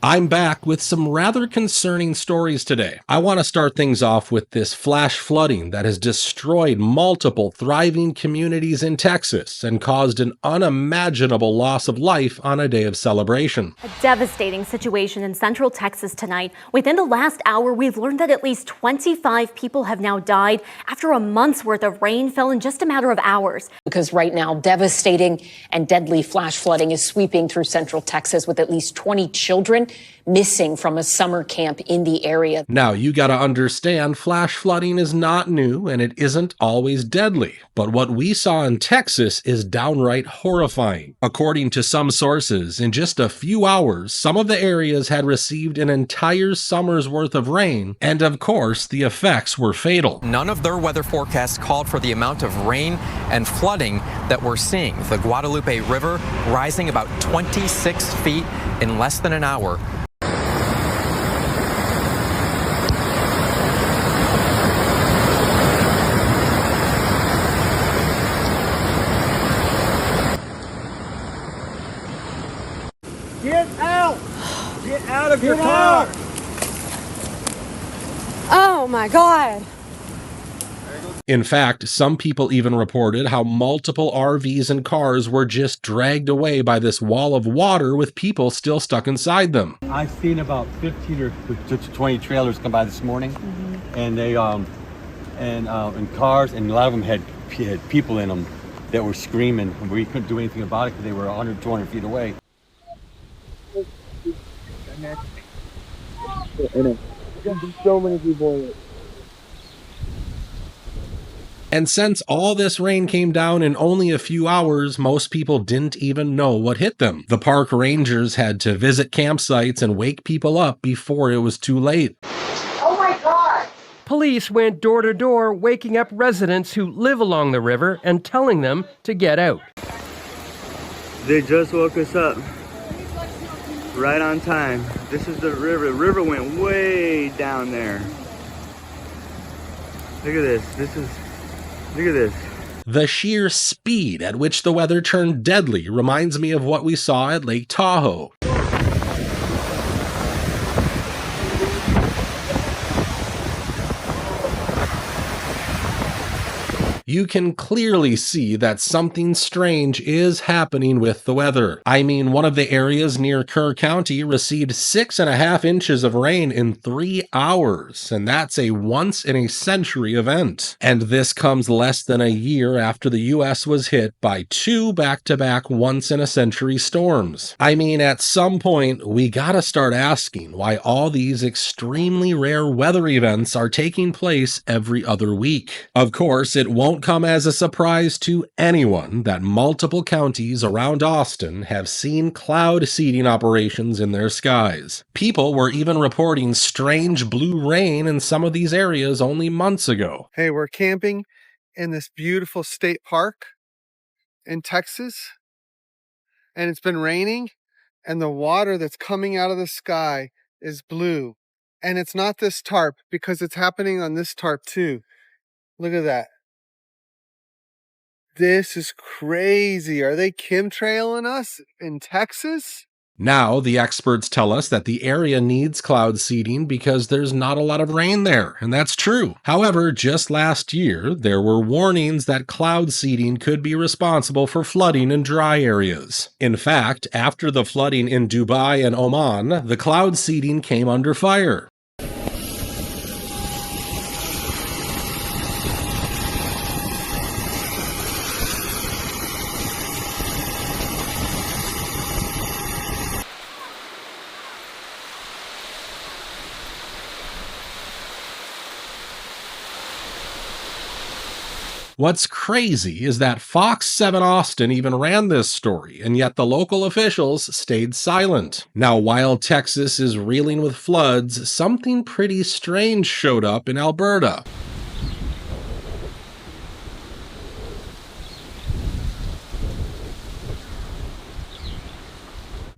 I'm back with some rather concerning stories today. I want to start things off with this flash flooding that has destroyed multiple thriving communities in Texas and caused an unimaginable loss of life on a day of celebration. A devastating situation in central Texas tonight. Within the last hour, we've learned that at least 25 people have now died after a month's worth of rain fell in just a matter of hours. Because right now, devastating and deadly flash flooding is sweeping through central Texas with at least 20 children missing from a summer camp in the area. Now, you gotta understand, flash flooding is not new and it isn't always deadly. But what we saw in Texas is downright horrifying. According to some sources, in just a few hours, some of the areas had received an entire summer's worth of rain, and of course, the effects were fatal. None of their weather forecasts called for the amount of rain and flooding that we're seeing. The Guadalupe River rising about 26 feet in less than an hour. Get out! Get out of your car! Oh my God. In fact, some people even reported how multiple RVs and cars were just dragged away by this wall of water with people still stuck inside them. I've seen about 15 or 20 trailers come by this morning, and they and cars, and a lot of them had people in them that were screaming, and we couldn't do anything about it because they were 100, 200 feet away. So many people. And since all this rain came down in only a few hours, most people didn't even know what hit them. The park rangers had to visit campsites and wake people up before it was too late. Oh my God! Police went door to door, waking up residents who live along the river and telling them to get out. They just woke us up. Right on time. This is the river. The river went way down there. Look at this. Look at this. The sheer speed at which the weather turned deadly reminds me of what we saw at Lake Tahoe. You can clearly see that something strange is happening with the weather. I mean, one of the areas near Kerr County received 6.5 inches of rain in 3 hours, and that's a once-in-a-century event. And this comes less than a year after the U.S. was hit by 2 back-to-back once-in-a-century storms. I mean, at some point, we gotta start asking why all these extremely rare weather events are taking place every other week. Of course, it won't come as a surprise to anyone that multiple counties around Austin have seen cloud seeding operations in their skies. People were even reporting strange blue rain in some of these areas only months ago. Hey, we're camping in this beautiful state park in Texas, and it's been raining, and the water that's coming out of the sky is blue. And it's not this tarp, because it's happening on this tarp too. Look at that. This is crazy. Are they chemtrailing us in Texas? Now, the experts tell us that the area needs cloud seeding because there's not a lot of rain there, and that's true. However, just last year, there were warnings that cloud seeding could be responsible for flooding in dry areas. In fact, after the flooding in Dubai and Oman, the cloud seeding came under fire. What's crazy is that Fox 7 Austin even ran this story, and yet the local officials stayed silent. Now, while Texas is reeling with floods, something pretty strange showed up in Alberta.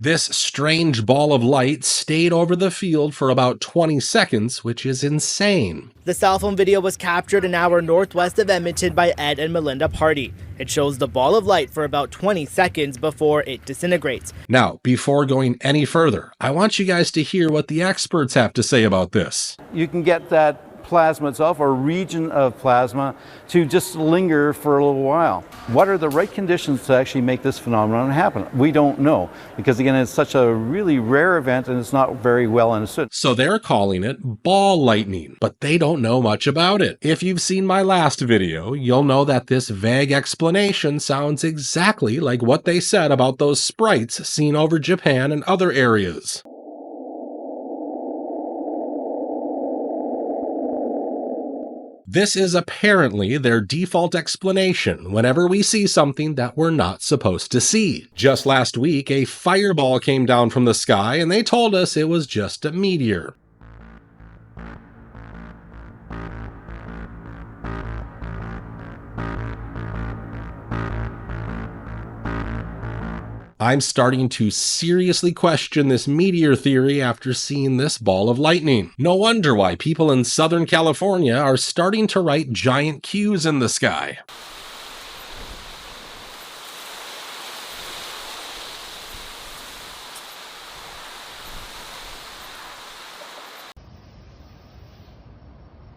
This strange ball of light stayed over the field for about 20 seconds, which is insane. The cell phone video was captured an hour northwest of Edmonton by Ed and Melinda Party. It shows the ball of light for about 20 seconds before it disintegrates. Now, before going any further, I want you guys to hear what the experts have to say about this. You can get that plasma itself or region of plasma to just linger for a little while. What are the right conditions to actually make this phenomenon happen? We don't know, because again, it's such a really rare event and it's not very well understood. So they're calling it ball lightning, but they don't know much about it. If you've seen my last video, you'll know that this vague explanation sounds exactly like what they said about those sprites seen over Japan and other areas. This is apparently their default explanation whenever we see something that we're not supposed to see. Just last week, a fireball came down from the sky and they told us it was just a meteor. I'm starting to seriously question this meteor theory after seeing this ball of lightning. No wonder why people in Southern California are starting to write giant Qs in the sky.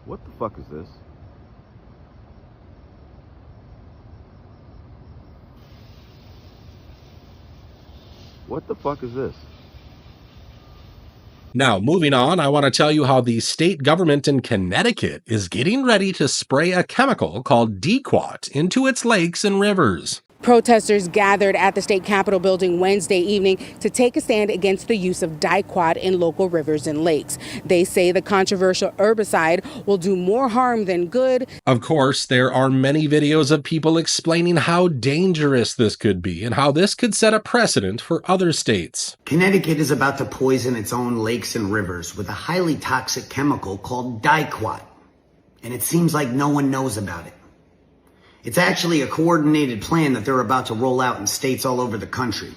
What the fuck is this? What the fuck is this? Now, moving on, I want to tell you how the state government in Connecticut is getting ready to spray a chemical called Diquat into its lakes and rivers. Protesters gathered at the state capitol building Wednesday evening to take a stand against the use of Diquat in local rivers and lakes. They say the controversial herbicide will do more harm than good. Of course, there are many videos of people explaining how dangerous this could be and how this could set a precedent for other states. Connecticut is about to poison its own lakes and rivers with a highly toxic chemical called Diquat, and it seems like no one knows about it. It's actually a coordinated plan that they're about to roll out in states all over the country.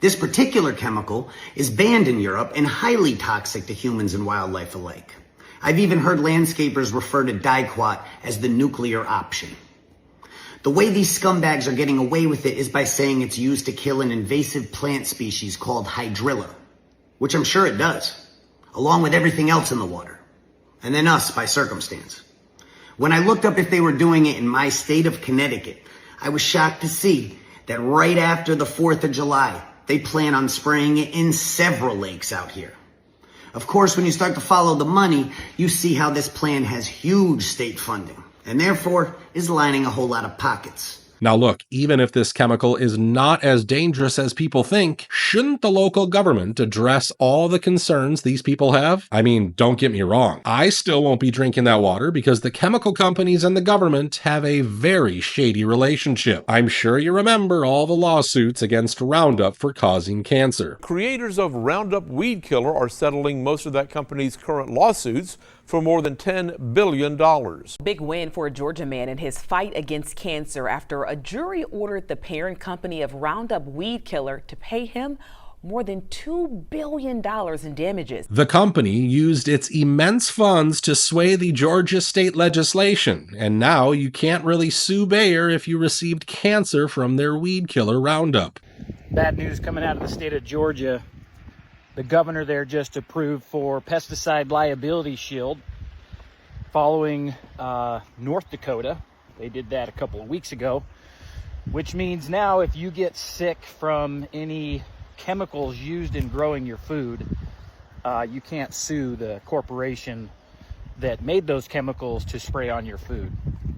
This particular chemical is banned in Europe and highly toxic to humans and wildlife alike. I've even heard landscapers refer to Diquat as the nuclear option. The way these scumbags are getting away with it is by saying it's used to kill an invasive plant species called hydrilla, which I'm sure it does, along with everything else in the water, and then us by circumstance. When I looked up if they were doing it in my state of Connecticut, I was shocked to see that right after the 4th of July, they plan on spraying it in several lakes out here. Of course, when you start to follow the money, you see how this plan has huge state funding and therefore is lining a whole lot of pockets. Now look, even if this chemical is not as dangerous as people think, shouldn't the local government address all the concerns these people have? I mean, don't get me wrong, I still won't be drinking that water because the chemical companies and the government have a very shady relationship. I'm sure you remember all the lawsuits against Roundup for causing cancer. Creators of Roundup Weed Killer are settling most of that company's current lawsuits for more than $10 billion. Big win for a Georgia man in his fight against cancer after a jury ordered the parent company of Roundup Weed Killer to pay him more than $2 billion in damages. The company used its immense funds to sway the Georgia state legislation, and now you can't really sue Bayer if you received cancer from their weed killer Roundup. Bad news coming out of the state of Georgia. The governor there just approved for pesticide liability shield following North Dakota. They did that a couple of weeks ago, which means now if you get sick from any chemicals used in growing your food, you can't sue the corporation that made those chemicals to spray on your food.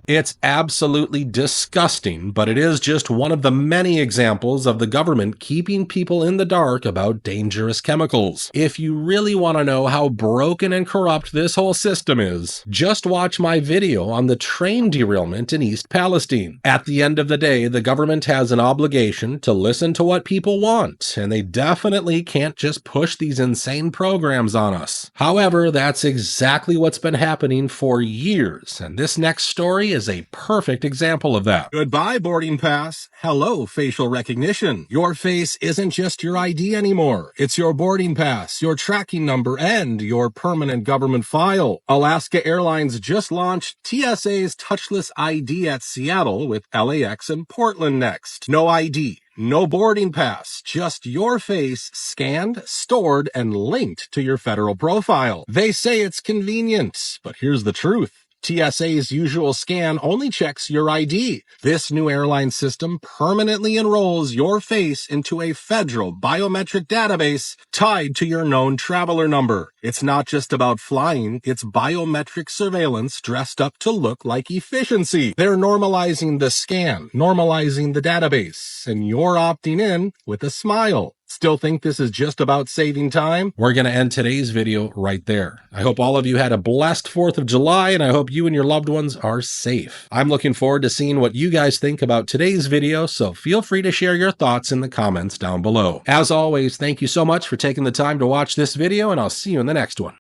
It's absolutely disgusting, but it is just one of the many examples of the government keeping people in the dark about dangerous chemicals. If you really want to know how broken and corrupt this whole system is, just watch my video on the train derailment in East Palestine. At the end of the day, the government has an obligation to listen to what people want, and they definitely can't just push these insane programs on us. However, that's exactly what's been happening for years, and this next story is a perfect example of that. Goodbye, boarding pass. Hello, facial recognition. Your face isn't just your ID anymore. It's your boarding pass, your tracking number, and your permanent government file. Alaska Airlines just launched TSA's touchless ID at Seattle with LAX and Portland next. No ID. No boarding pass, just your face scanned, stored, and linked to your federal profile. They say it's convenient, but here's the truth. TSA's usual scan only checks your ID. This new airline system permanently enrolls your face into a federal biometric database tied to your known traveler number. It's not just about flying, it's biometric surveillance dressed up to look like efficiency. They're normalizing the scan, normalizing the database, and you're opting in with a smile. Still think this is just about saving time? We're going to end today's video right there. I hope all of you had a blessed 4th of July, and I hope you and your loved ones are safe. I'm looking forward to seeing what you guys think about today's video, so feel free to share your thoughts in the comments down below. As always, thank you so much for taking the time to watch this video, and I'll see you in the next one.